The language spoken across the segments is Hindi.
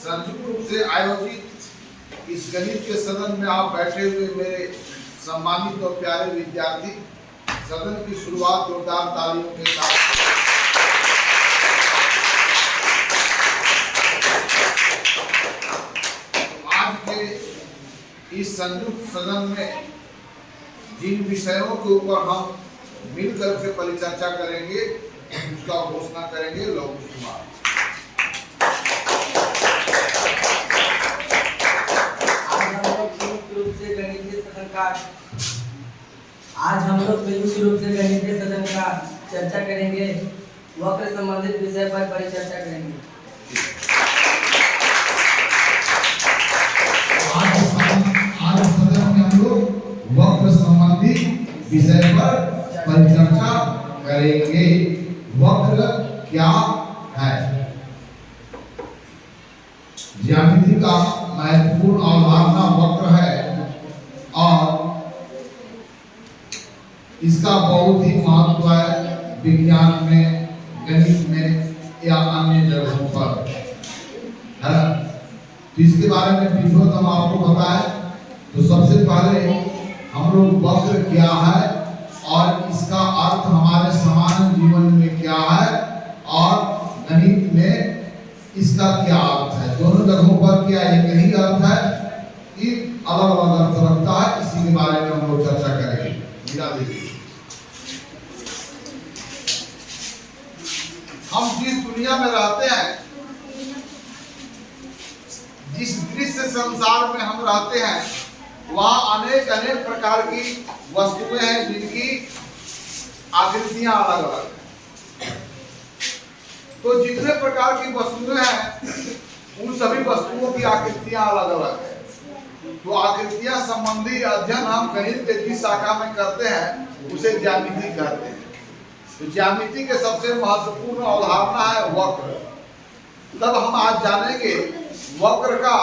संयुक्त रूप से आयोजित इस गणित के सदन में आप बैठे हुए मेरे सम्मानित और प्यारे विद्यार्थी, सदन की शुरुआत जोरदार तालियों के साथ। आज के इस संयुक्त सदन में जिन विषयों के ऊपर हम मिलकर के परिचर्चा करेंगे उसका घोषणा करेंगे लौकुश कुमार। आज हम लोग संयुक्त रूप से गणितीय सदन का चर्चा करेंगे, वक्र संबंधित विषय पर परिचर्चा करेंगे। आज सदन में हम लोग वक्र संबंधित विषय पर परिचर्चा करेंगे। वक्र क्या है? ज्यामिति का महत्वपूर्ण अवधारणा वक्र है और इसका बहुत ही महत्व है विज्ञान में, गणित में या अन्य जगहों पर, है ना? तो इसके बारे में विधिवत हम आपको बताएं तो सबसे पहले हम लोग वक्र क्या है और इसका अर्थ हमारे सामान्य जीवन में क्या है और गणित में इसका क्या अर्थ है। दोनों जगहों पर क्या एक ही अर्थ है कि अलग अलग अर्थ रखता है, इसी के बारे में हम लोग चर्चा करेंगे। हम जिस दुनिया में रहते हैं, जिस दृश्य संसार में हम रहते हैं, वहाँ अनेक अनेक प्रकार की वस्तुएं हैं जिनकी आकृतियां अलग अलग हैं। तो जितने प्रकार की वस्तुएं हैं उन सभी वस्तुओं की आकृतियां अलग अलग हैं। तो आकृतियां संबंधी अध्ययन हम गणित के जिस शाखा में करते हैं उसे ज्यामिति कहते हैं। तो ज्यामिति के सबसे महत्वपूर्ण अवधारणा है वक्र। तब हम आज जानेंगे वक्र का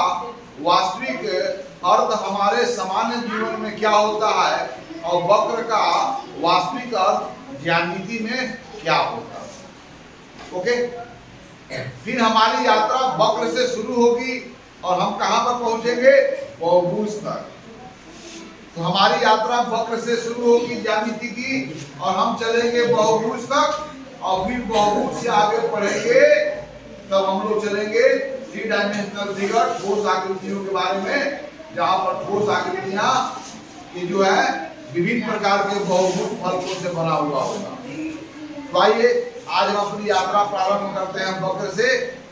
वास्तविक अर्थ हमारे सामान्य जीवन में क्या होता है और वक्र का वास्तविक अर्थ ज्यामिति में क्या होता है। ओके, फिर हमारी यात्रा वक्र से शुरू होगी और हम कहां पर पहुंचेंगे? बहुभुज तक। तो हमारी यात्रा वक्र से शुरू होगी ज्यामिति की और हम चलेंगे बहुभुज तक और फिर बहुभुज से आगे बढ़ेंगे तब हम लोग चलेंगे थ्री डायमेंशनल फिगर, ठोस आकृतियों के बारे में, जहां पर ठोस आकृतियां ये जो है विभिन्न प्रकार के बहुभुज फलकों से बना हुआ होगा। तो आइए आज हम अपनी यात्रा प्रारंभ करते हैं वक्र से,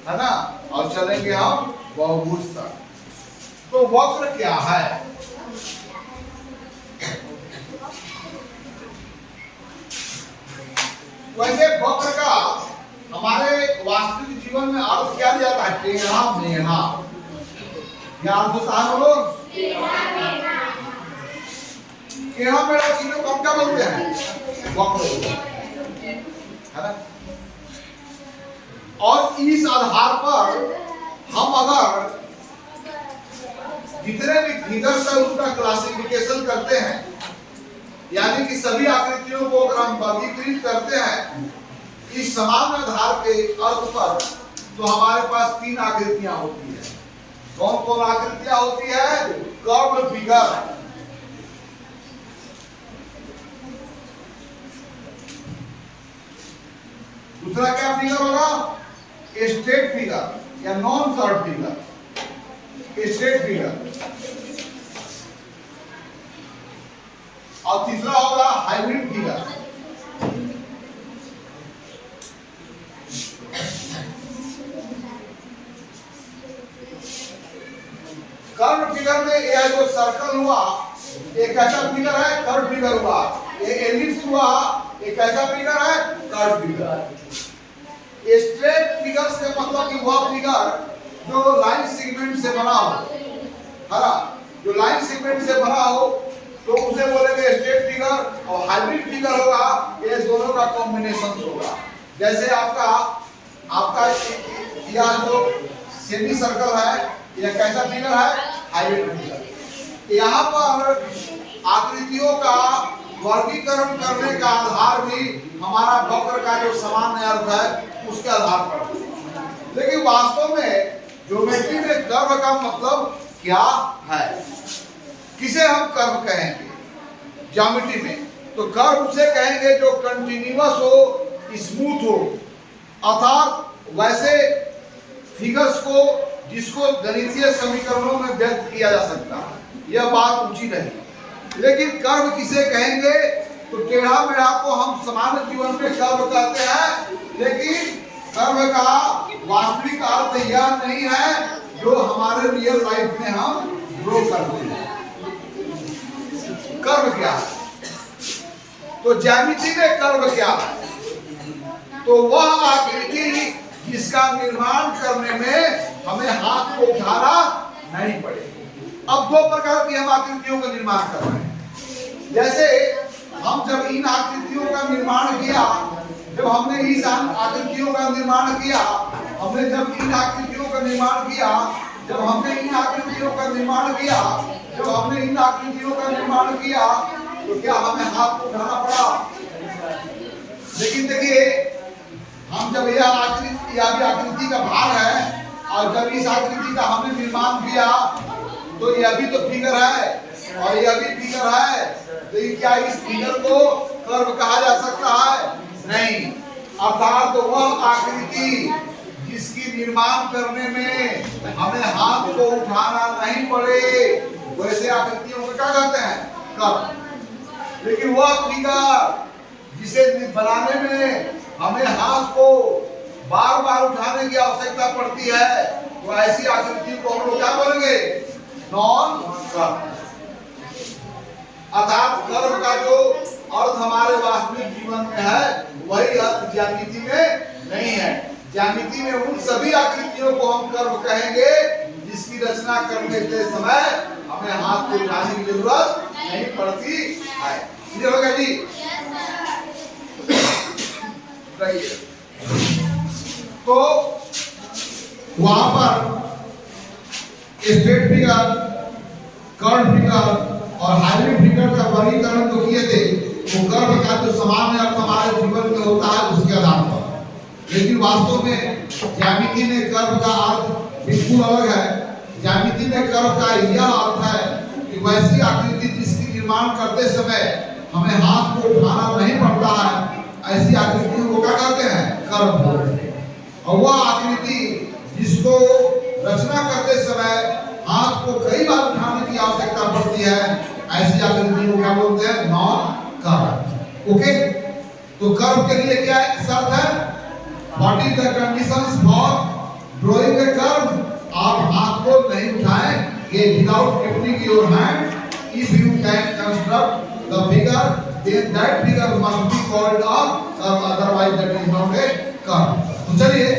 है ना, और चलेंगे हम बहुभुज तक। तो वक्र क्या है? वैसे वक्र का हमारे वास्तविक जीवन में अर्थ क्या दिया जाता है? टेढ़ा मेढ़ा। क्या अर्थ होता है बोलो? टेढ़ा मेढ़ा चीजों को हम क्या बोलते हैं? वक्र, है ना? और इस आधार पर हम अगर जितने भी फिगर से उसका क्लासिफिकेशन करते हैं, यानी कि सभी आकृतियों को अगर हम वर्गीकृत करते हैं इस समान आधार के अर्थ पर, तो हमारे पास तीन आकृतियां होती है। कौन कौन आकृतियां होती है? कर्व फिगर, दूसरा क्या फिगर होगा? स्ट्रेट फिगर या non curve figure, straight figure, और तीसरा होगा हाइब्रिड फिगर। कर्व फिगर में यह जो सर्कल हुआ एक ऐसा फिगर है, कर्व फिगर हुआ, ये एलिप्स हुआ एक ऐसा फिगर है, कर्व फिगर। स्ट्रेट फिगर से मतलब कि वह फिगर जो लाइन सेगमेंट से बना हो, है ना, जो लाइन सेगमेंट से बना हो तो उसे बोलेंगे स्ट्रेट फिगर। और हाइब्रिड फिगर होगा ये दोनों का कॉम्बिनेशन होगा। जैसे आपका यह जो सेमी सर्कल है यह कैसा फिगर है? Hybrid figure. यहाँ पर आकृतियों का वर्गीकरण करने का आधार भी हमारा वक्र का जो सामान्य अर्थ है उसके आधार पर। लेकिन वास्तव में ज्योमेट्री में कर्व का मतलब क्या है? किसे हम कर्व कहेंगे ज्योमेट्री में? तो कर्व उसे कहेंगे जो कंटिन्यूअस हो, स्मूथ हो, अर्थात वैसे फिगर्स को जिसको गणितीय समीकरणों में व्यक्त किया जा सकता है। यह बात ऊंची नहीं। लेकिन कर्व किसे कहेंगे? तो टेढ़ा मेढ़ा को हम सामान्य जीवन में कर्व कहते हैं, लेकिन कर्व का वास्तविक अर्थ यह नहीं है जो हमारे रियल लाइफ में हम ड्रॉ करते हैं। कर्व क्या है? तो ज्यामिति में कर्व क्या है? तो वह आकृति जिसका निर्माण करने में हमें हाथ को उठाना नहीं पड़ेगा। अब दो प्रकार की हम आकृतियों का निर्माण कर रहे हैं। जैसे हम जब इन आकृतियों का निर्माण किया, जब हमने इस आकृतियों का निर्माण किया, हमने जब इन आकृतियों का निर्माण किया, जब हमने इन आकृतियों का निर्माण किया, जब हमने इन आकृतियों का निर्माण किया, तो क्या हमें हाथ को उठाना पड़ा? लेकिन देखिए, हम जब यह आकृति का भाग है और जब इस आकृति का हमने निर्माण किया, तो यह भी तो फिगर है और यह भी फिगर है। तो क्या इस फिगर को कर्व कहा जा सकता है? नहीं। अर्थात तो वह आकृति जिसकी निर्माण करने में हमें हाथ को उठाना नहीं पड़े, वैसे आकृतियों को क्या कहते हैं? कर्व। लेकिन वह फिगर जिसे बनाने में हमें हाथ को बार बार उठाने की आवश्यकता पड़ती है, तो ऐसी आकृति को हम लोग क्या बोलेंगे? Non curve. अर्थात कर्व का जो अर्थ हमारे वास्तविक जीवन में है, वही अर्थ ज्यामिति में नहीं है। ज्यामिति में उन सभी आकृतियों को हम कर्व कहेंगे जिसकी रचना करने के समय हमें हाथ को उठाने की जरूरत नहीं पड़ती है। क्लियर हो गया जी? तो वहां पर स्ट्रेट फिगर, कर्व फिगर और हाइब्रिड फिगर का वर्गीकरण जो किए थे, वो कर्व का जो सामान्य अर्थ हमारे जीवन में होता है उसके आधार पर। लेकिन वास्तव में ज्यामिति में कर्व का अर्थ बिल्कुल अलग है। ज्यामिति में कर्व का यह अर्थ है कि वैसी आकृति जिसकी निर्माण करते समय हमें हाथ को उठाना नहीं पड़ता है, ऐसी आकृतियों को क्या कहते हैं? कर्व बोलते हैं। और वह आकृति जिसको रचना करते समय हाथ को कई बार उठाने की आवश्यकता पड़ती है, ऐसी आकृति को क्या बोलते हैं? Non curve. ओके, तो कर्व के लिए क्या शर्त है? What is the conditions for drawing A curve? आप हाथ को नहीं उठाएंगे without lifting your hand. If you can construct the figure, then that figure must be called a curve, otherwise that is not a curve। तो चलिए,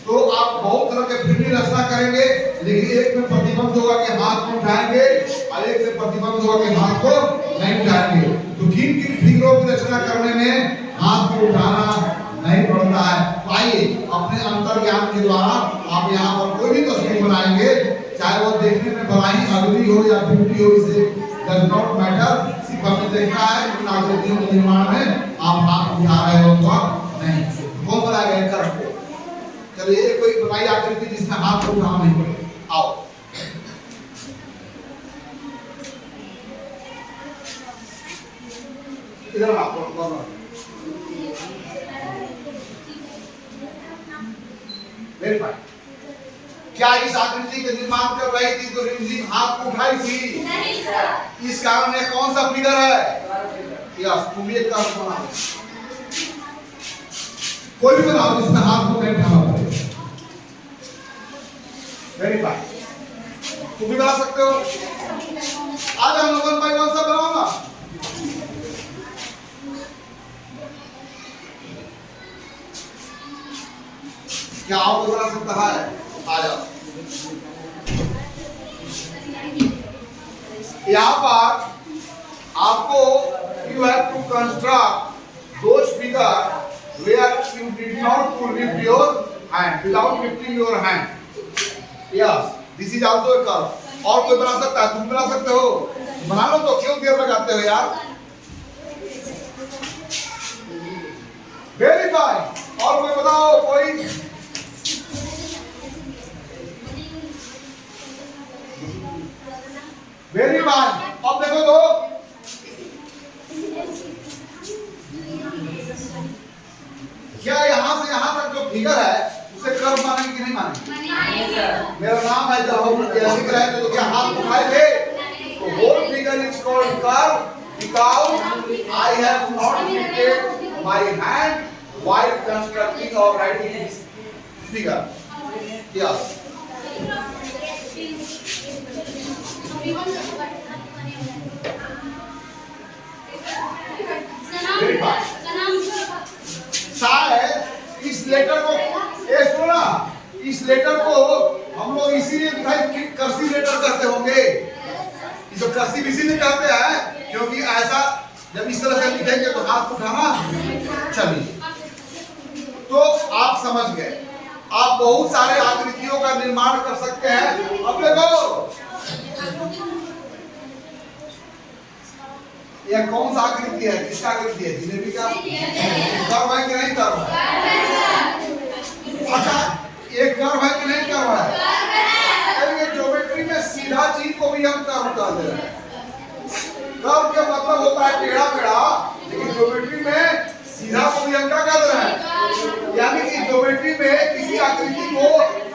तो आप बहुत तरह के फिल्मी रचना करेंगे, लेकिन एक में प्रतिबंध होगा कि हाथ को उठाएंगे और एक में प्रतिबंध होगा कि हाथ को नहीं उठाएंगे। तो किन किन फिगरों की रचना करने में हाथ को उठाना नहीं पड़ता है? तो आइए अपने अंतर ज्ञान के द्वारा आप यहाँ पर कोई भी तस्वीर बनाएंगे, चाहे वो देखने में भलाई अगली हो या ब्यूटी हो, इसे डज नॉट मैटर। सिर्फ हमें देखना है कि आकृतियों के निर्माण में आप हाथ उठा रहे हो तो नहीं। कौन बनाएगा कर्व को? चलिए कोई बनाई आकृति जिसमें हाथ को उठाना नहीं पड़े। आओ, इधर आप वेरीफाई। क्या इस आकृति का निर्माण कर रही थी तो रिमझिम हाथ को उठाई थी? नहीं सर। इस कारण ये कौन सा फिगर है? यस, तुम ये कर्व बनाओ, कोई भी बनाओ जिसमें हाथ को नहीं उठाना पड़े। वेरीफाई। तुम भी बना सकते हो। आज हम लोग 1 बाय 1 सब बनाऊंगा। क्या आप बना सकता है? आ जाओ। यहाँ पर आपको you have to construct those figure where you did not to lift your hand, without lifting your hand. Yes, this is also a curve। और कोई बना सकता है? तुम बना सकते हो, बना लो। तो क्यों देर लगाते हो यार? वेरीफाई। और कोई बताओ, कोई वेरी फाइन। अब देखो तो क्या यहाँ से यहाँ तक जो फिगर है उसे कर्व मानेंगे कि नहीं मानेंगे? मेरा नाम है जब लिख रहे हैं तो क्या हाथ उठाए थे? तो whole figure is called curve because I have not lifted my hand while constructing or writing this figure. Yes. Very fine. शायद इस लेटर को ये सुना, इस लेटर को हम लोग इसीलिए कर्सिव लेटर कहते होंगे। जो कर्सिव इसीलिए कहते हैं क्योंकि ऐसा जब इस तरह से लिखेंगे तो हाथ उठाना। चलिए तो आप समझ गए, आप बहुत सारे आकृतियों का निर्माण कर सकते हैं। अब देखो यह कौन सा आकृति है, किसका आकृति है? जिलेबी का। कर्व है कि नहीं कर्व है? अच्छा एक कर्व है कि नहीं कर्व है? ज्योमेट्री में सीधा चीज को भी हम कर्व कर दे रहे हैं। कर्व का मतलब होता है टेढ़ा मेढ़ा, लेकिन ज्योमेट्री में सीधा को भी हम क्या कर रहे हैं? यानी कि ज्योमेट्री में किसी आकृति को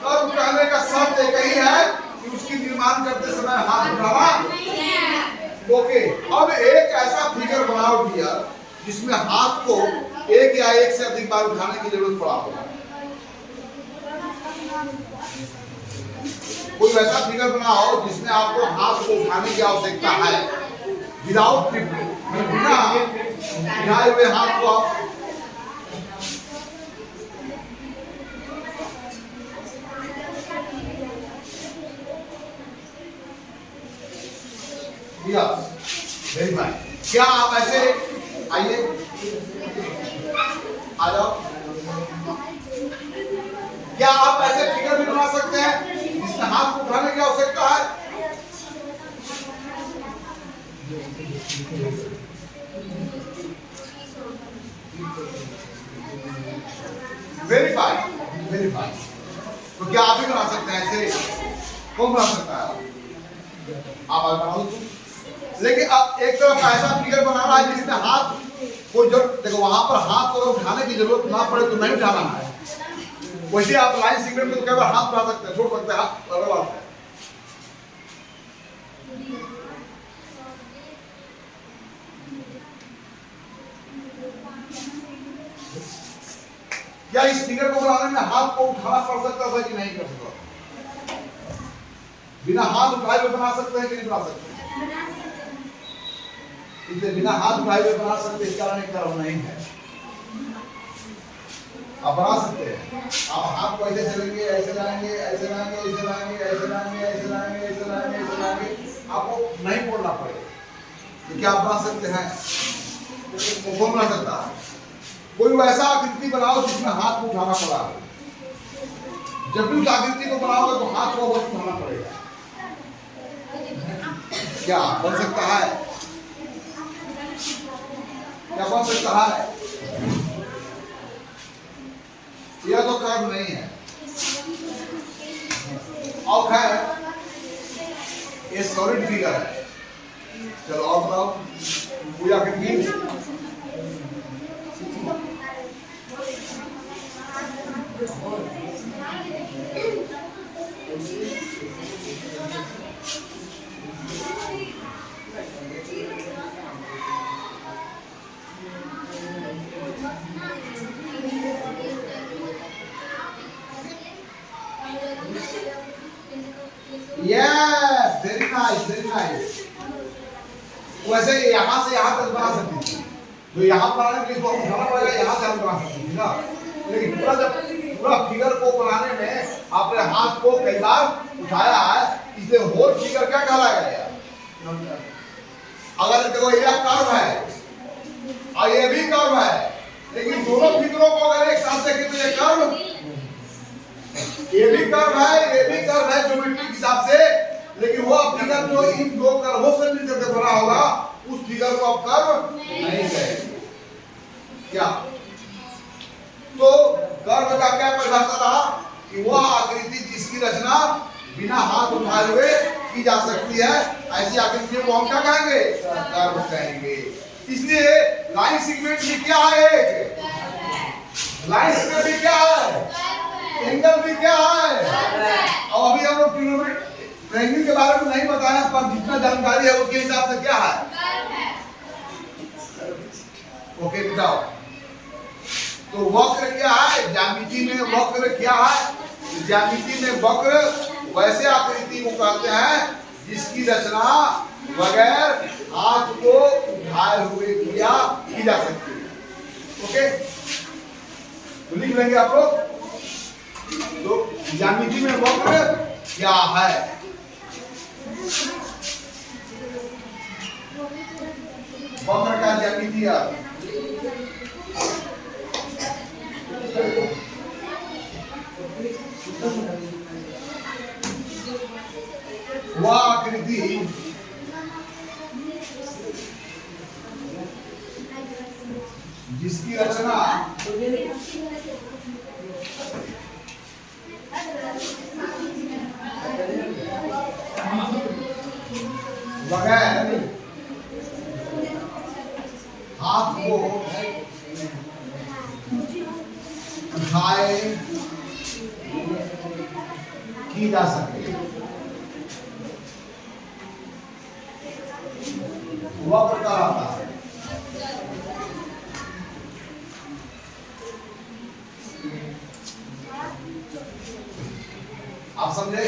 कर्व कहने का शब्द एक ही है कि उसकी निर्माण करते समय हाथ उठाना। ओके, अब एक ऐसा फिगर बनाओ भैया जिसमें हाथ को एक या एक से अधिक बार उठाने की जरूरत पड़ा हो। कोई ऐसा फिगर बनाओ जिसमें आपको हाथ को उठाने की आवश्यकता है विदाउट बिना उठाए हुए हाथ को आप वेरी फाइन। क्या आप ऐसे आइए आ जाओ, क्या आप ऐसे फिगर भी बना सकते हैं जिसमें हाथ को उठाने की आवश्यकता है? Very fine, very fine. तो क्या आप भी बना सकते हैं ऐसे? कौन बना सकता है? आप बनाओ। लेकिन अब एक तरफ ऐसा फिगर बनाना है जिसमें हाथ को जो देखो वहां पर हाथ को उठाने की जरूरत ना पड़े तो नहीं उठाना है। वैसे आप लाइन सेगमेंट में तो केवल हाथ उठा सकते हैं, छोड़ सकते हैं हाथ, अलग बात है। क्या इस फिगर को बनाने में हाथ को उठाना पड़ सकता था कि नहीं कर सकता? बिना हाथ उठाए हुए बना सकते हैं कि नहीं बना सकते? इसलिए बिना हाथ उठाए हुए बना सकते, इसका कर्व नहीं है। आप बना सकते हैं, आप हाथ को ऐसे चलेंगे, ऐसे लाएंगे, ऐसे लाएंगे, ऐसे लाएंगे, ऐसे लाएंगे, ऐसे लाएंगे, ऐसे लाएंगे, ऐसे लाएंगे, आपको नहीं बोलना पड़ेगा। तो क्या आप बना सकते हैं? वो कौन बना सकता है? कोई वैसा आकृति बनाओ जिसमें हाथ को उठाना पड़ा हो। जब भी उस आकृति को बनाओगे तो हाथ को उठाना पड़ेगा। क्या बन सकता है? क्या बन सकता है? यह तो कर्व नहीं है। और है ये सॉलिड फिगर है। चलो और बताओ पूजा करके Yes, very nice, very nice. वैसे यहाँ से यहाँ तक बना सकती थी, तो यहाँ बनाने के लिए इसको उठाना पड़ेगा, यहाँ से हम बना सकते थे ना। लेकिन पूरा फिगर को बनाने में आपने हाथ को कई बार उठाया है, इसलिए होल फिगर क्या कहलाएगा यार? अगर देखो ये कर्व है और ये भी कर्व है, लेकिन दोनों फिगरों को अगर एक साथ देखें तो ये कर्व, ये भी कर्व है ज्योमेट्री के हिसाब से, लेकिन वो फिगर जो इन दो कर्वों से मिलकर के बना होगा उस फिगर को आप कर्व नहीं कहेंगे। क्या तो कर्व का क्या परिभाषा रहा कि वह आकृति जिसकी रचना बिना हाथ उठाए हुए की जा सकती है, ऐसी आकृतियों को हम क्या कहेंगे? कर्व कहेंगे। इसलिए लाइन सेगमेंट भी क्या है? एक लाइन सेगमेंट भी क्या है? एंगल भी क्या है? और अभी हम लोग ट्रायंगल के बारे में नहीं बताया, पर जितना जानकारी है उसके हिसाब से क्या है? ओके बताओ। तो वक्र क्या है? ज्यामिति में वक्र क्या है? ज्यामिति में वक्र वैसे आकृति को कहते हैं जिसकी रचना बगैर हाथ को उठाए हुए की जा सकती है। ओके, तो लिख लेंगे आप लोग। तो ज्यामिति में वक्र क्या है? वक्र का ज्यामिति वह आकृति जिसकी रचना बगैर हाथ को उठाए की जा सके, वक्र कहलाता है। आप समझे?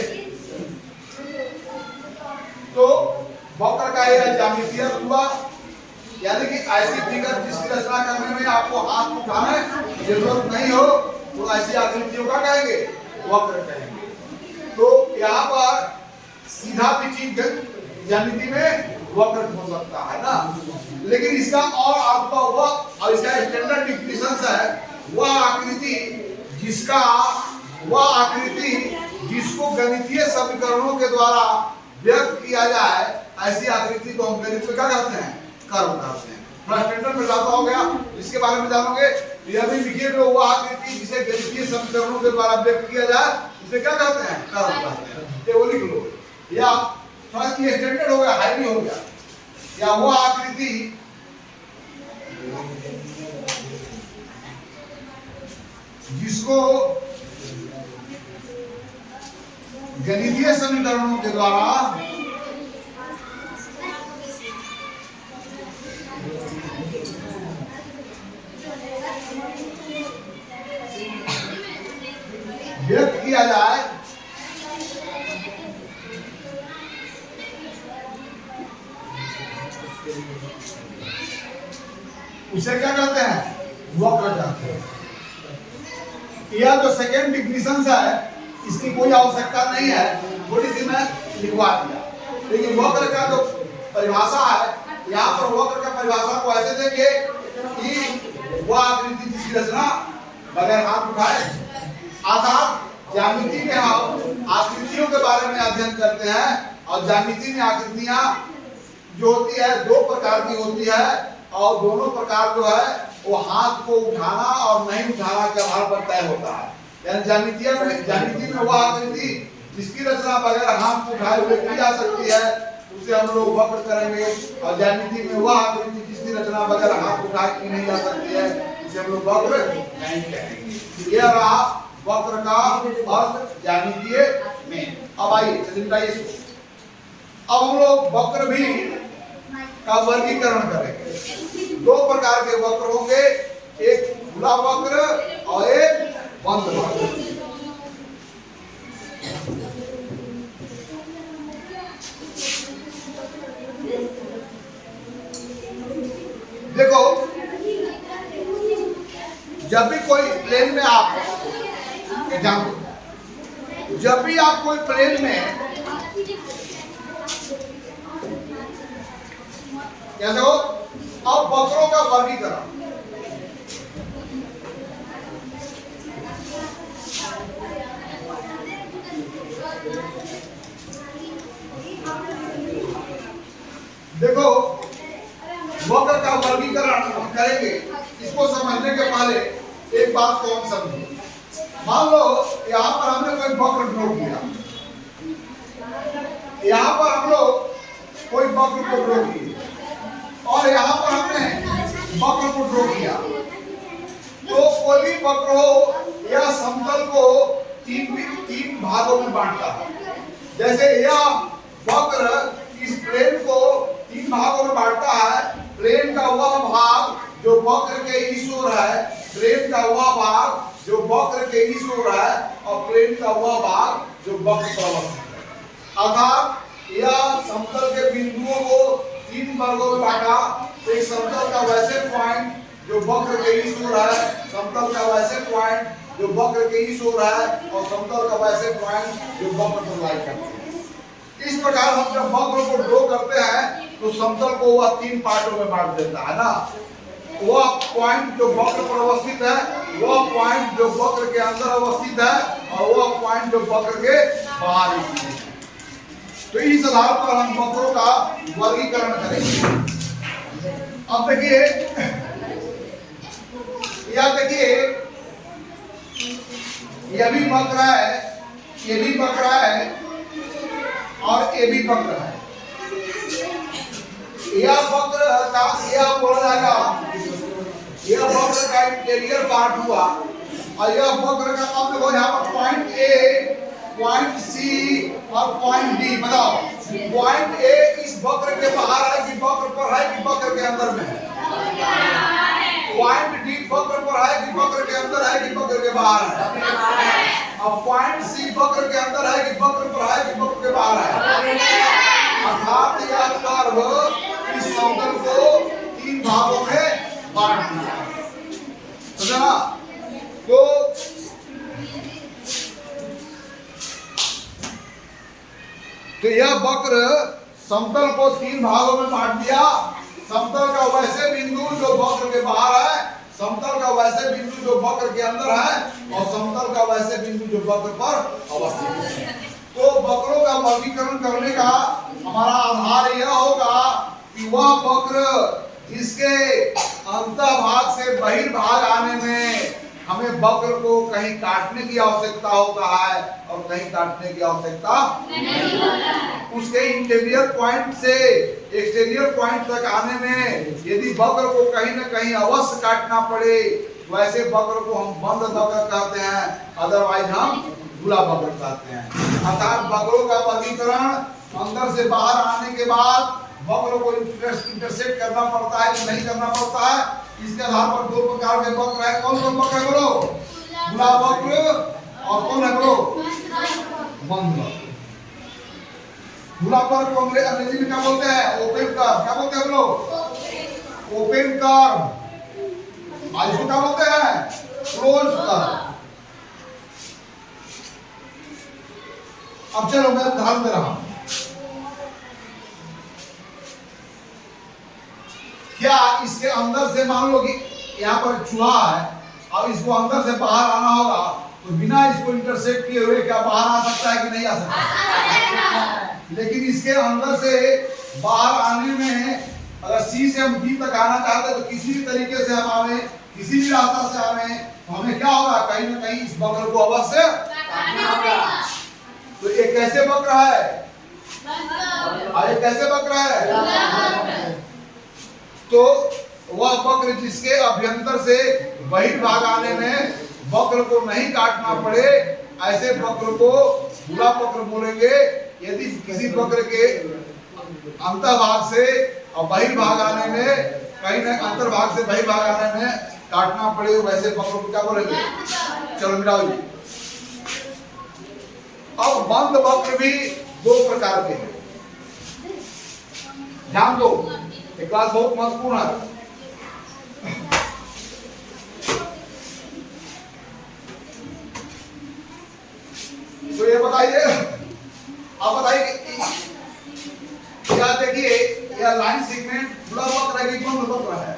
तो वक्र का यह ज्यामितीय हुआ, यानी कि ऐसी फिगर जिसकी रचना करने में आपको हाथ उठाने की जरूरत नहीं हो, तो ऐसी आकृतियों का कहेंगे वक्र कहेंगे। तो यहाँ पर सीधा भी चीज ज्यामिति में वक्र हो सकता है ना, लेकिन इसका और आपका हुआ और इसका स्टैंडर्ड डिफिनेशन है वह आकृति जिसको गणितीय समीकरणों के द्वारा व्यक्त किया जाए, ऐसी आकृति को हम गणित में क्या कहते हैं? कर्व कहते हैं। थोड़ा स्टैंडर्ड में ज्यादा हो गया, इसके बारे में जानोगे। यह भी लिखिए जो वह आकृति जिसे गणितीय समीकरणों के द्वारा व्यक्त किया जाए उसे क्या कहते हैं? कर्व कहते हैं। ये वो लिख लो, या थोड़ा ये स्टैंडर्ड हो गया, हाईली हो गया। या वह आकृति जिसको गणितीय समीकरणों के द्वारा व्यक्त किया जाए, उसे क्या कहते हैं? वक्र कहते हैं। यह जो सेकेंड डिफिनेशन है इसकी कोई आवश्यकता नहीं है, थोड़ी सी मैं लिखवा दिया। लेकिन वक्र का जो परिभाषा है, यहाँ पर वक्र का परिभाषा को ऐसे देंगे कि वह आकृति जिसकी रचना बगैर हाथ उठाए, अर्थात ज्यामिति में हम आकृतियों के बारे में अध्ययन करते हैं, और ज्यामिति में आकृतियां जो होती है दो प्रकार की होती है, और दोनों प्रकार जो है वो हाथ को उठाना और नहीं उठाना के आधार पर तय होता है। यानी ज्यामिति में वह आकृति जिसकी रचना बगैर हाथ को उठाए हुए की जा सकती है उसे हम लोग वक्र करेंगे, और ज्यामिति में वह आकृति जिसकी रचना बगैर हाथ उठाए की नहीं जा सकती है उसे हम लोग वक्र नहीं कहेंगे। यह रहा वक्र का अर्थ ज्यामितीय में। अब आइए बताइए, अब हम लोग वक्र भी का वर्गीकरण करेंगे। दो प्रकार के वक्र होंगे, एक खुला वक्र और एक बंद वक्र। देखो, जब भी कोई प्लेन में आप जब भी आप कोई प्लेन में क्या देखो, अब वक्रों का वर्गीकरण। देखो, वक्र का वर्गीकरण हम करेंगे। इसको समझने के पहले एक बात को हम समझें। मान लो यहाँ पर हमने कोई वक्र ड्रॉ किया, यहाँ पर हम लोग कोई वक्र को ड्रॉ किए और यहाँ पर हमने वक्र को ड्रॉ किया, तो कोई भी वक्र हो या समतल को तीन भागों में बांटता है। जैसे यह वक्र इस प्लेन को तीन भागों में बांटता है। प्लेन का वह भाग जो वक्र के इस ओर है, प्लेन का वह भाग जो वक्र के इस ओर है, और प्लेन का वह भाग जो वक्र पर अवस्थित है। अर्थात यह समतल के बिंदुओं को तीन वर्गों में बांटा। तो एक समतल का वैसे पॉइंट जो वक्र के इस ओर है, समतल का वैसे पॉइंट जो वक्र के इस ओर है, और समतल का वैसे पॉइंट जो वक्र पर लाई करते हैं। इस प्रकार हम जब वक्र को ड्रॉ करते हैं तो समतल को वह तीन पार्टों में बांट देता है ना। वह पॉइंट जो वक्र पर अवस्थित है, वह पॉइंट जो वक्र के अंदर अवस्थित है, और वह पॉइंट जो वक्र के बाहर स्थित है। तो इस आधार पर हम वक्रों का वर्गीकरण करेंगे। अब देखिए, यह देखिए, यह भी वक्र है, ये भी वक्र है, और ये भी वक्र है। यह वक्र का यह बोला जाएगा, यह वक्र का इंटीरियर पार्ट हुआ, और यह वक्र का अब देखो यहाँ पर पॉइंट ए, पॉइंट सी और पॉइंट डी। बताओ, पॉइंट ए इस वक्र के बाहर है कि वक्र पर है कि वक्र के अंदर में है? पॉइंट डी वक्र पर है कि वक्र के अंदर है कि वक्र के बाहर है? अब पॉइंट सी वक्र के अंदर है कि वक्र पर है कि वक्र के बाहर है? अर्थात यह कर्व इस समतल को तीन भागों में बांट दिया। समझा? तो यह वक्र समतल को तीन भागों में बांट दिया। समतल का वैसे बिंदु जो वक्र के बाहर है, समतल का वैसे बिंदु जो वक्र के अंदर है, और समतल का वैसे बिंदु जो वक्र पर अवस्थित है। तो वक्रों का वर्गीकरण करने का हमारा आधार यह होगा कि वह वक्र जिसके अंतभाग से बहिर्भाग आने में हमें वक्र को कहीं काटने की आवश्यकता होता है और कहीं काटने की आवश्यकता नहीं होता है। उसके इंटीरियर पॉइंट से एक्सटीरियर पॉइंट तक आने में यदि वक्र को कहीं न कहीं अवश्य काटना पड़े, वैसे वक्र को हम बंद वक्र कहते हैं, अदरवाइज हम खुला वक्र कहते हैं। अर्थात वक्रों का वर्गीकरण अंदर से बाहर आने के बाद वक्र को इंटरसेक्ट करना पड़ता है कि नहीं करना पड़ता है। इसके आधार पर दो प्रकार के वक्र है। कौन कौन वक्र है बोलो? खुला वक्र और कौन है बोलो? बंद वक्र। खुला वक्र को अंग्रेजी में क्या बोलते हैं? Open curve. क्या बोलते हैं बोलो? Open curve. आज इसको क्या बोलते हैं? Close curve. अब चलो मैं उदाहरण दे रहा हूं। क्या इसके अंदर से मान लो कि यहाँ पर चूहा है और इसको अंदर से बाहर आना होगा, तो बिना इसको इंटरसेक्ट किए हुए क्या बाहर आ सकता है कि नहीं आ सकता? लेकिन इसके अंदर से बाहर आने में अगर सी से हम बी तक आना चाहते हैं तो किसी भी तरीके से हम आवे, किसी भी रास्ता से आवे, तो हमें क्या होगा? कहीं ना कहीं इस वक्र को अवश्य काटना होगा। तो ये कैसे वक्र है? ये कैसे वक्र है? तो वह वक्र जिसके अभ्यंतर से बहिर्भाग आने में वक्र को नहीं काटना पड़े, ऐसे वक्र को खुला वक्र बोलेंगे। यदि किसी वक्र के अंतर्भाग से और बहिर्भाग आने में कहीं न अंतर्भाग से बहिर्भाग आने में काटना पड़े, वैसे वक्र को क्या बोलेंगे? चलो मिलाओ जी। अब बंद वक्र भी दो प्रकार के हैं, ध्यान दो, एक बात बहुत महत्वपूर्ण है। तो ये बताइए, आप बताइए, क्या देखिए यह लाइन सेगमेंट खुला वक्र है कि बंद वक्र है?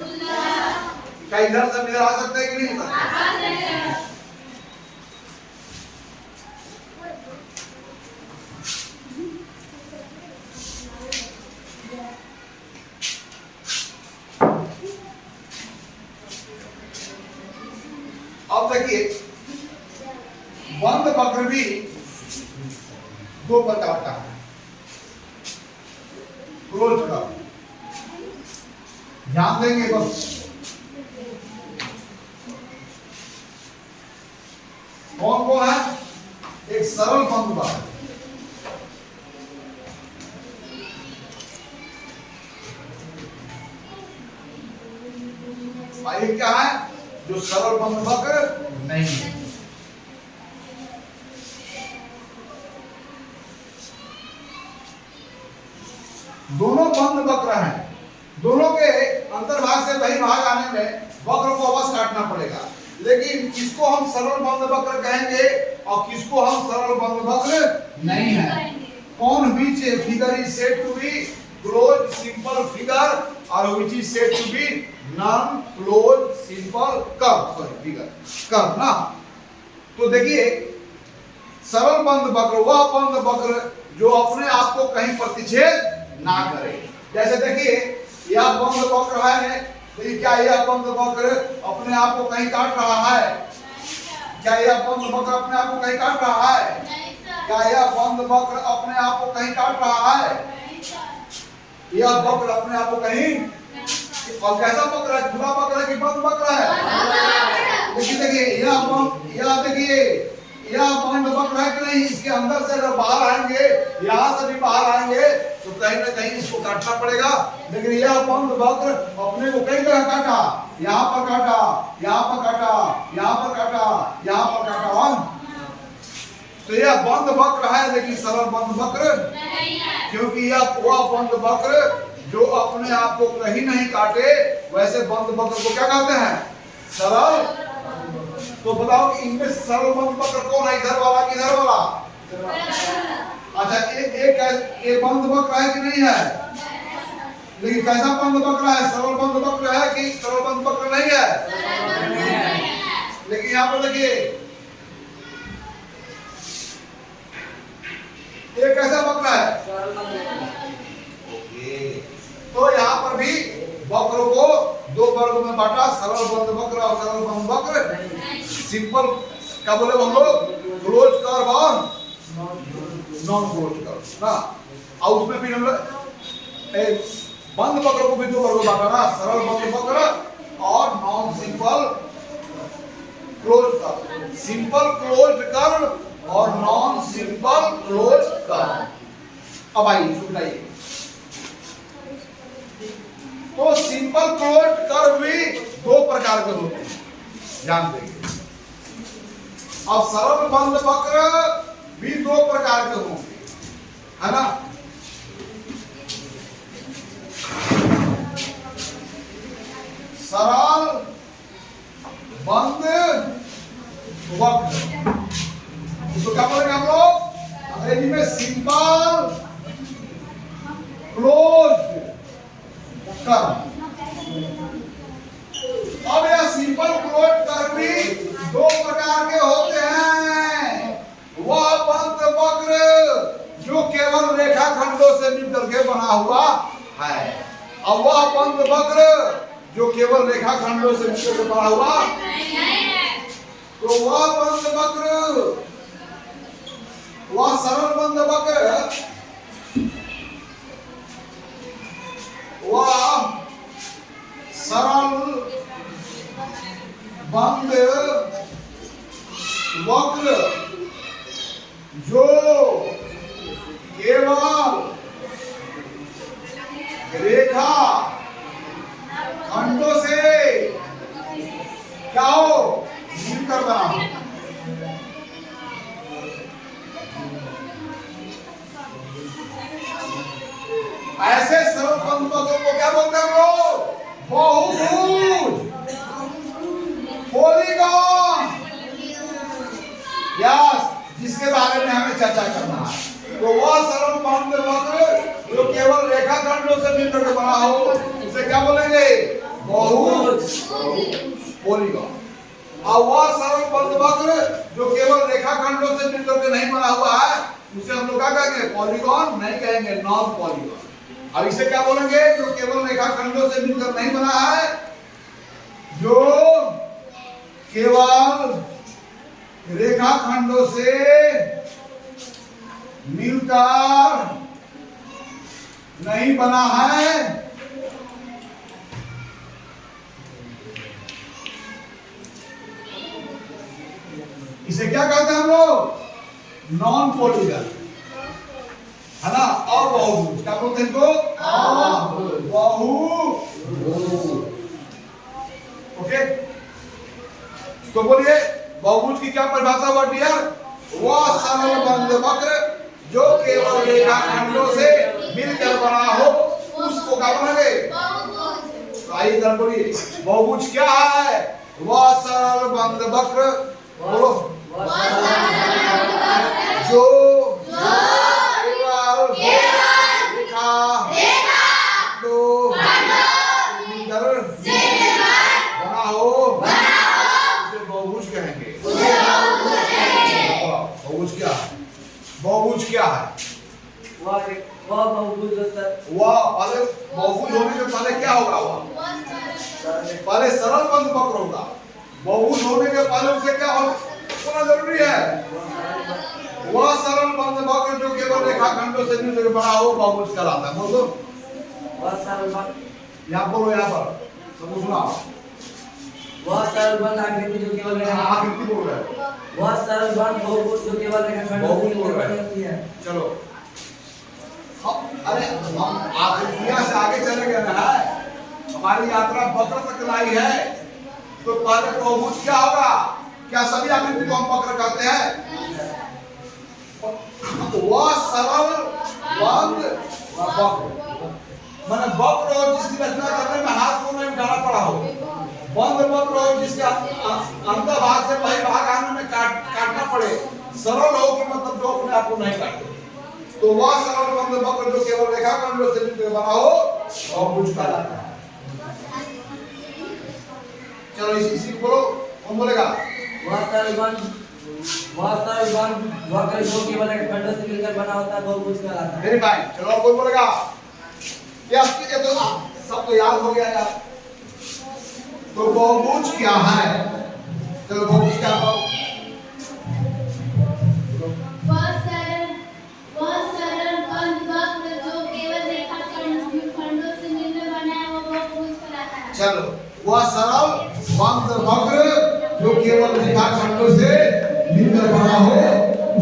क्या इधर से इधर आ सकते हैं कि नहीं आ सकते? अब देखिए बंद वक्र भी दो प्रकार का है। क्लोज कर। ध्यान देंगे बस। कौन कौन है? एक सरल बंद वक्र, ये क्या है? जो सरल बंद वक्र नहीं है। दोनों बंद वक्र हैं, दोनों के अंतर्भाग से बहिर्भाग आने में वक्र को अवश्य काटना पड़ेगा, लेकिन किसको हम सरल बंद वक्र कहेंगे और किसको हम सरल बंद वक्र नहीं है। कौन which figure is said to be closed simple figure और which is said to be non closed simple curve, sorry figure curve ना। तो देखिए सरल बंद वक्र वह बंद वक्र जो अपने आप को कहीं प्रतिच्छेद ना करे। जैसे देखिए यह बंद वक्र है, तो क्या यह बंद वक्र अपने आप को कहीं काट रहा है? क्या यह बंद वक्र अपने आप को कहीं काट रहा है? क्या यह बंद वक्र अपने आप को कहीं काट रहा है? यह वक्र अपने आप को कहीं, और कैसा वक्र है? खुला वक्र है कि बंद वक्र है? देखिए यह बंद वक्र है कि नहीं? इसके अंदर से अगर बाहर आएंगे, यहाँ से भी बाहर आएंगे, तो कहीं ना कहीं इसको काटना पड़ेगा। लेकिन यह बंद वक्र अपने को कई जगह काटा, यहाँ पर काटा, यहाँ पर काटा, यहाँ पर काटा, यहाँ पर काटा। तो यह बंद वक्र है, लेकिन सरल बंद वक्र नहीं है, क्योंकि यह वह बंद वक्र जो अपने आप को कहीं नहीं काटे, वैसे बंद वक्र को क्या कहते हैं? सरल। तो बताओ कि इनमें सरल बंद वक्र कौन है? इधर वाला कि इधर वाला? अच्छा एक बंद वक्र है कि नहीं है? लेकिन कैसा बंद वक्र है? सरल बंद वक्र है कि सरल बंद वक्र नहीं है? लेकिन यहाँ पर देखिए ये कैसा वक्र है? तो यहाँ पर भी वक्र को दो वर्ग में बांटा, सरल बंद वक्र और सरल बंद वक्र। सिंपल क्या बोले हम लोग? क्लोज कर्व और नॉन क्लोज कर्व ना। और उसमें भी हम लोग बंद वक्र को भी दो वर्ग में बांटा ना, सरल बंद वक्र और non simple close curve. Simple close curve और नॉन सिंपल क्लोज कर्व। अब आइए सुनाइए। तो सिंपल क्लोज कर्व भी दो प्रकार के होते हैं, ध्यान देंगे। अब सरल बंद वक्र भी दो प्रकार के होंगे, है ना। सरल बंद वक्र, तो क्या बोलेंगे हम लोग अंग्रेजी में? Simple close curve. अब यह सिंपल क्लोज कर्व भी दो प्रकार के होते हैं। वह बंद वक्र जो केवल रेखाखंडों से मिलकर के बना हुआ है, और वह बंद वक्र जो केवल रेखाखंडों से मिलकर के बना हुआ है। तो वह बंद वक्र, वह सरल बंद वक्र, वह सरल बंद वक्र जो केवल रेखा खंडों से क्या हो मिलकर बना। ऐसे सरल बंद वक्र को क्या बोलते हैं लोग? बहुभुज, पॉलीगॉन, यस, जिसके बारे में हमें चर्चा करना है। तो वह सरल बंद वक्र जो केवल रेखाखंडों से मिलकर के बना हो, उसे क्या बोलेंगे? बहुभुज, पॉलीगॉन। और वह सरल बंद वक्र जो केवल रेखाखंडों से मिलकर के नहीं बना हुआ है, उसे हम लोग क्या कहेंगे? पॉलीगॉन नहीं कहेंगे, नॉन पॉलीगॉन। अब इसे क्या बोलेंगे? जो केवल रेखाखंडों से मिलकर नहीं बना है, जो केवल रेखाखंडों से मिलकर नहीं बना है। इसे क्या कहते हैं हम लोग? नॉन पॉलीगन, है ना। और बहुभुज क्या बोलते हैं इनको? बहुभुज। ओके, तो बोलिए बहुभुज की क्या परिभाषा हुआ डियर? वह सरल बंद वक्र जो केवल रेखाखंडों से मिलकर बना हो, उसको क्या बोलेंगे? तो आइए इधर बोलिए, बहुभुज क्या है? वह सरल बंद वक्र, बोलो, जो केवल रेखाखंडों से बना हो, उसे बहुभुज कहेंगे। बहुभुज क्या है? बहुभुज क्या है? वह बहुभुज जो सर, वह पहले बहुभुज होने से पहले क्या होगा? पहले सरल बंद वक्र होगा। बहुभुज होने के पहले उसे क्या होना जरूरी है? वह सरल बंद वक्र जो केवल रेखाखंडों से मिलकर बना हो, बहुभुज कहलाता है। बोलो, वह सरल बंद, यहाँ बोलो, यहाँ पर सब सुना। वह सरल बंद आकृति जो केवल आकृति बोल रहे हैं। वह सरल बंद बहुभुज जो केवल रेखाखंडों से मिलकर बनी होती है। चलो, अरे हम आकृतियां से आगे चले गए ना, हमारी यात्रा वक्र तक लाई है। तो पहले बहुभुज क्या होगा? क्या सभी आकृति को हम वक्र कहते हैं? वह सरल बंद वक्र माने वक्र हो जिसकी रचना करने में हाथ को नहीं उठाना पड़ा हो। बंद वक्र हो जिसके अंदर भाग से बाहर भाग आने में काटना पड़े। सरल हो कि मतलब जो अपने आप को नहीं काटे। तो वह सरल बंद वक्र जो केवल रेखाखंडों से मिलकर बना हो, बहुभुज कहलाता है। चलो इसी को बोलो, कौन बोलेगा? वह सरल बंद वक्र जो केवल रेखाखंडों से मिलकर बना होता है, बहुभुज कहलाता है। Very fine. चलो कौन बोलेगा? ये तो सब तो याद हो गया यार। तो बहुभुज क्या है? चलो बहुभुज क्या है? वह सरल बंद वक्र जो केवल रेखाखंडों से मिलकर बना है, वो बहुभुज कहलाता है। चलो, वह सरल बंद वक्र जो केवल रेखाखंडों से मिलकर बना हो,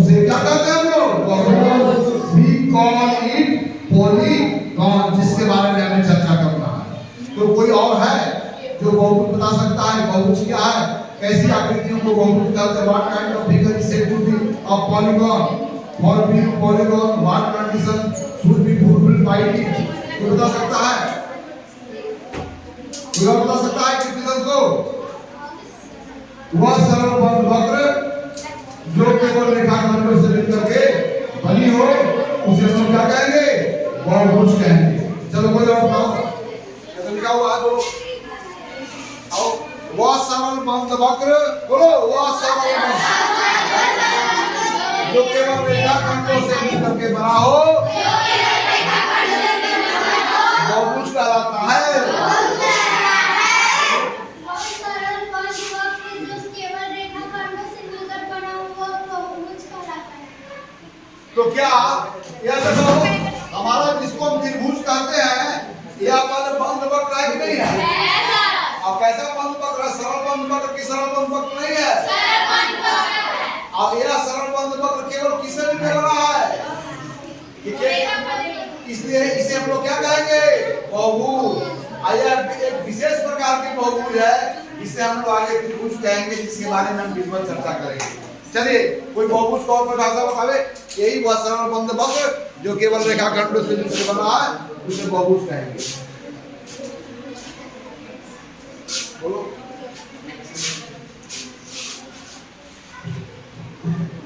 उसे क्या कहते हैं हम लोग? बहुभुज। We call it polygon, जिसके बारे में हमें चर्चा करना है। तो कोई और है जो बहुभुज बता सकता है? बहुभुज क्या है? कैसी आकृतियों को बहुभुज कहते हैं? What kind of figure is said to be a polygon? For being polygon, what condition should be fulfilled by it? कोई बता सकता है? कोई और बता सकता है कंडीशन को? वह सरल बंद वक्र जो केवल रेखाखंडों से मिलकर के बनी हो, उसे हम क्या कहेंगे? बहुभुज कहेंगे। चलो कोई और बताओ, कैसे लिखा हुआ है? बोलो, आओ। वह सरल बंद वक्र, बोलो, वह सरल जो केवल रेखाखंडों से मिलकर के बना हो, बहुभुज कहलाता है। वह सरल बंद वक्र जो केवल रेखाखंडों से मिलकर बना हो, वो बहुभुज कहलाता है। तो क्या यह देखो, हमारा जिसको हम त्रिभुज कहते हैं, यह वाला बंद वक्र है कि नहीं है? अब कैसा बंद वक्र है? सरल बंद वक्र की सरल बंद वक्र नहीं है। अब यह सरल बंद वक्र केवल किससे मिलकर बना है? इसलिए इसे हम लोग क्या कहेंगे? बहुभुज। आया एक विशेष प्रकार की बहुभुज है, इसे हम लोग आगे त्रिभुज कहेंगे, जिसके बारे में हम विस्तार चर्चा करेंगे। चलिए, कोई बहुभुज को और परिभाषा बतावे। यही वह सरल बंद वक्र जो केवल रेखाखंडों से मिलकर बना है, उसे बहुभुज कहेंगे। बोलो,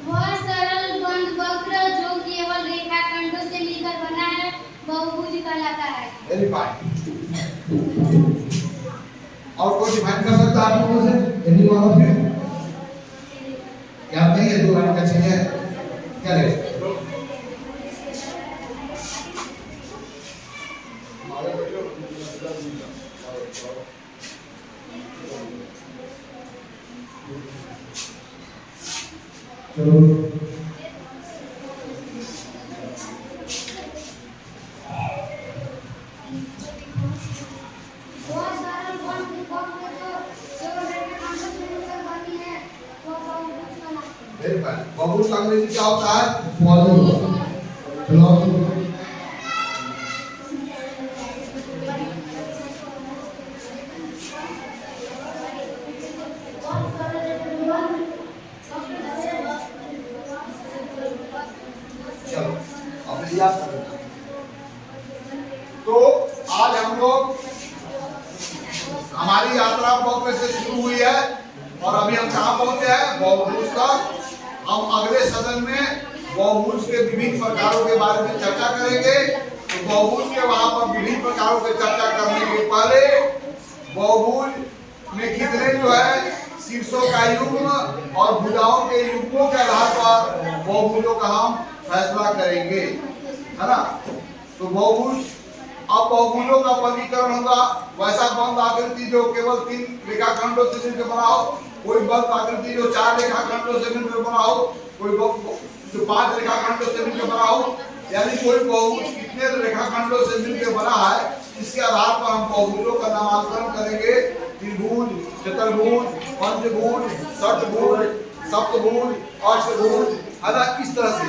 वह सरल बंद वक्र जो केवल रेखाखंडों से मिलकर बना है, बहुभुज कहलाता है। Very fine. और कोई डिफाइन कर सकता है आप लोगों से? यदि वहां फिर याद नहीं है, 2 लाइन का चाहिए, क्या ले? चलो बहुभुज का अंग्रेजी क्या होता है? पॉलीगॉन। चलो अब याद करना। तो आज हम लोग हमारी यात्रा वक्र से शुरू हुई है और अभी हम कहाँ पहुंचे हैं? बहुभुज तक। हम अगले सदन में बहुभुज के विभिन्न प्रकारों के बारे में चर्चा करेंगे। तो बहुभुज के वहां पर विभिन्न प्रकारों की चर्चा करने के पहले बहुभुज में कितने जो है शीर्षों का युग्म और भुजाओं के युग्मों के आधार पर बहुभुजों का हम फैसला करेंगे, है ना। तो बहुभुज, अब बहुभुजों का वर्गीकरण होगा वैसा बंद आकृति जो केवल 3 रेखाखंडों से मिलकर बना हो, कोई बंद आकृति जो 4 रेखाखंडों से मिलकर बना हो, कोई जो 5 रेखाखंडों से मिलकर बना हो, यानी कोई बहुभुज कितने रेखाखंडों से मिलकर बना है, इसके आधार पर हम बहुभुजों का नामकरण करेंगे। त्रिभुज, चतुर्भुज, पंचभुज, षटभुज, सप्तभुज, अष्टभुज, है ना, इस तरह से,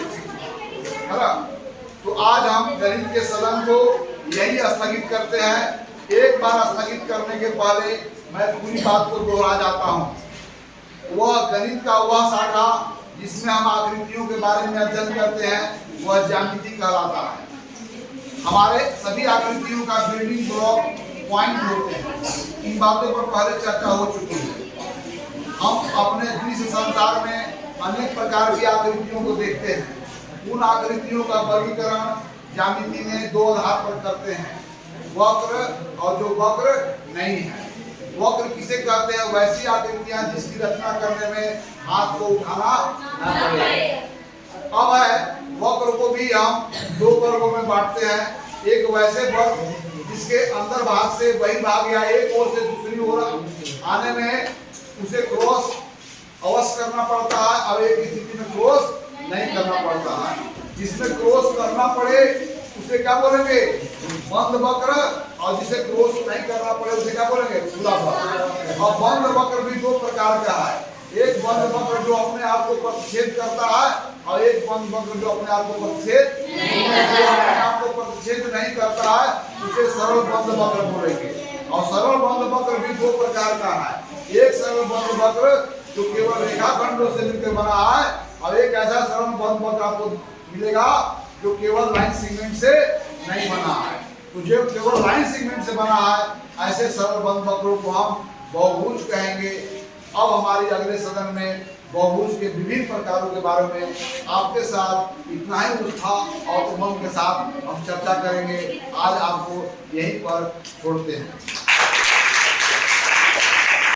है ना। तो आज हम गणित के सदन को यही स्थगित करते हैं। एक बार स्थगित करने के पहले मैं पूरी बात को दोहरा जाता हूँ। वह गणित का वह शाखा जिसमें हम आकृतियों के बारे में अध्ययन करते हैं वह ज्यामिति कहलाता है। हमारे सभी आकृतियों का बिल्डिंग ब्लॉक पॉइंट होते हैं। इन बातों पर पहले चर्चा हो चुकी है। हम अपने दृश्य संसार में अनेक प्रकार की आकृतियों को देखते हैं। उन आकृतियों का वर्गीकरण ज्यामिति में 2 आधार पर करते हैं, वक्र और जो वक्र नहीं है। वक्र किसे कहते हैं? वैसी आकृतियां जिसकी रचना करने में हाथ को उठाना न पड़े। अब है वक्र को भी हम 2 वर्गों में बांटते हैं। एक वैसे वर्ग जिसके अंदर भाग से वही भाग या एक ओर से दूसरी ओर आने में उसे क्रॉस अवश्य करना पड़ता है और एक स्थिति में क्रॉस नहीं करना पड़ता है। जिसमें क्रॉस करना पड़े उसे क्या बोलेंगे? बंद वक्र, और जिसे क्रॉस नहीं करना पड़े उसे क्या बोलेंगे? खुला वक्र। और बंद वक्र भी 2 प्रकार का है। एक बंद वक्र जो अपने आप को प्रतिच्छेद करता है और एक बंद वक्र जो अपने आप को प्रतिच्छेद नहीं करता है उसे सरल बंद वक्र बोलेंगे। और सरल बंद वक्र भी 2 प्रकार का है। एक सरल बंद वक्र जो केवल रेखाखंडों से मिलकर बना है और एक ऐसा सरल बंद वक्र आपको मिलेगा जो केवल लाइन सेगमेंट से नहीं बना है। तो जो केवल लाइन सेगमेंट से बना है ऐसे सरल बंद वक्रों को हम बहुभुज कहेंगे। अब हमारी अगले सदन में बहुभुज के विभिन्न प्रकारों के बारे में आपके साथ इतना ही उत्साह और उमंग के साथ हम चर्चा करेंगे। आज आपको यहीं पर छोड़ते हैं।